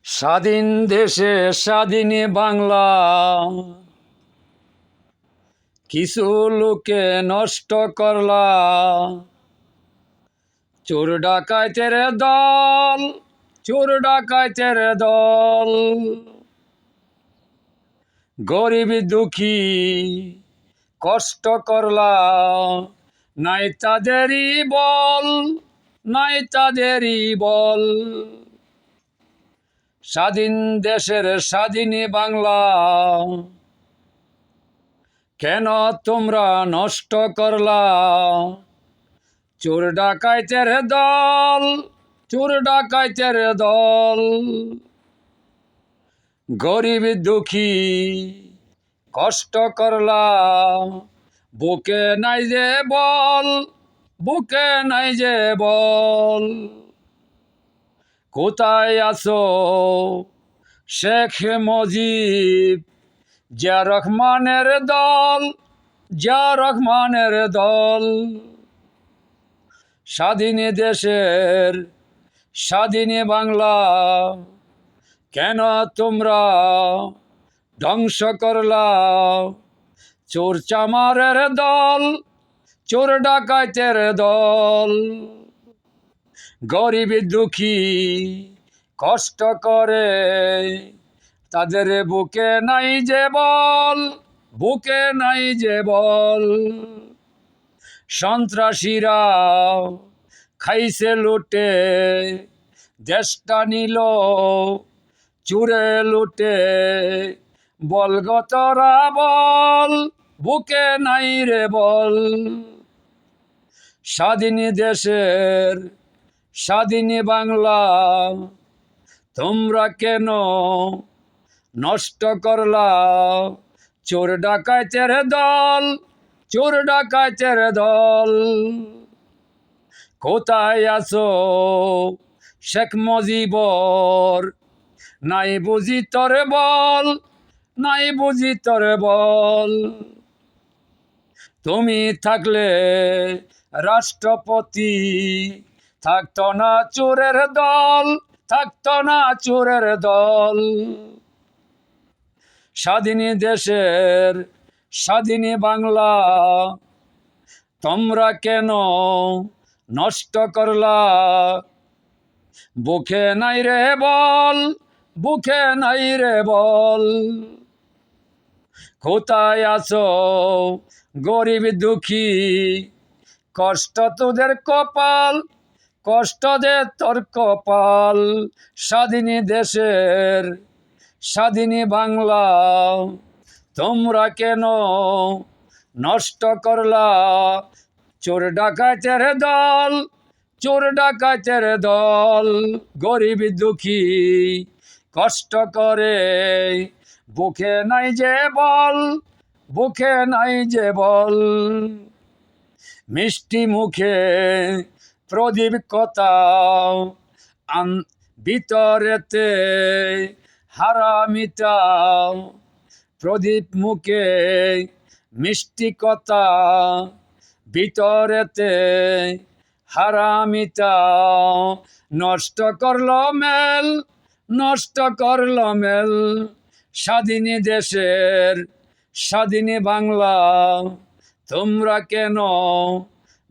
স্বাধীন দেশে স্বাধীনী বাংলা, কিছু লোকে নষ্ট করলা। চোর ডাকাইতের দল, চোর ডাকাইতের দল। গরিব দুঃখী কষ্ট করলা, নাই তাদেরই বল, নাই তাদেরই বল। স্বাধীন দেশের স্বাধীনী বাংলা, কেন তোমরা নষ্ট করলা? চোর ডাকাইতের দল, চোর ডাকাইতের দল। গরিব দুঃখী কষ্ট করলা, বুকে নাই যে বল, বুকে নাই যে বল। কোথায় আছো শেখ মুজিব, জিয়া রহমানের দল, জিয়া রহমানের দল। স্বাধীন দেশের স্বাধীনী বাংলা, কেন তোমরা ধ্বংস করলা? চোর চামারের দল, চোর ডাকাইতের দল। গরিব দুঃখী কষ্ট করে, তাদের বুকে নাই যে বল, বুকে নাই যে বল। সন্ত্রাসীরা খাইছে লুটে, দেশটা নিল চুরে লুটে। বলগতরা বল, বুকে নাই রে বল। স্বাধীন দেশের স্বাধীনী বাংলা, তোমরা কেন নষ্ট করলা? চোর ডাকাইতের দল, চোর ডাকাইতের দল। কোথায় আছো শেখ মুজিবর, নাই বুঝি তোর বল, নাই বুঝি তোর বল। তুমি থাকলে রাষ্ট্রপতি, থাকতো না চোরের দল, থাকতো না চোরের দল। স্বাধীন দেশের স্বাধীনী বাংলা, তোমরা কেন নষ্ট করলা? বুকে নাই রে বল, বুকে নাই রে বল। কোথায় আছো গরিব দুঃখী, কষ্ট তোদের কপাল, কষ্ট দে তোর কপাল। স্বাধীন দেশের স্বাধীনী বাংলা, তোমরা কেন নষ্ট করলা? চোর ডাকাইতের দল, চোর ডাকাইতের দল। গরিব দুঃখী কষ্ট করে, বুকে নাই যে বল, বুকে নাই যে বল। মিষ্টি মুখে প্রদীপ কথা, ভিতরেতে হারামিতা। প্রদীপ মুখে মিষ্টি কথা, ভিতরেতে হারামিতা। নষ্ট করলো মেল, নষ্ট করলো মেল। স্বাধীন দেশের স্বাধীনী বাংলা, তোমরা কেন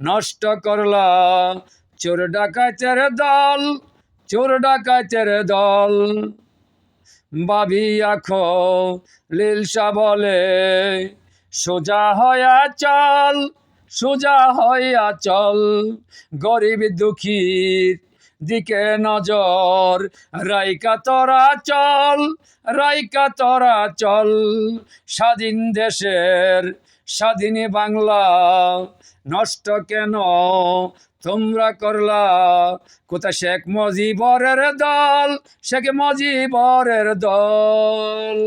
নষ্ট করলা? চোর ডাকাইতের দল, চোর ডাকাইতের দল। বাবি আখো লিলসা বলে, সোজা হইয়া চল, সোজা হইয়া চল। গরিব দুঃখীর দিকে নজর রাইকা তোরা চল, রাইকা তোরা চল। স্বাধীন দেশের স্বাধীনী বাংলা, নষ্ট কেন তোমরা করলা? কোথায় শেখ মুজিবরের দল, শেখ মুজিবরের দল।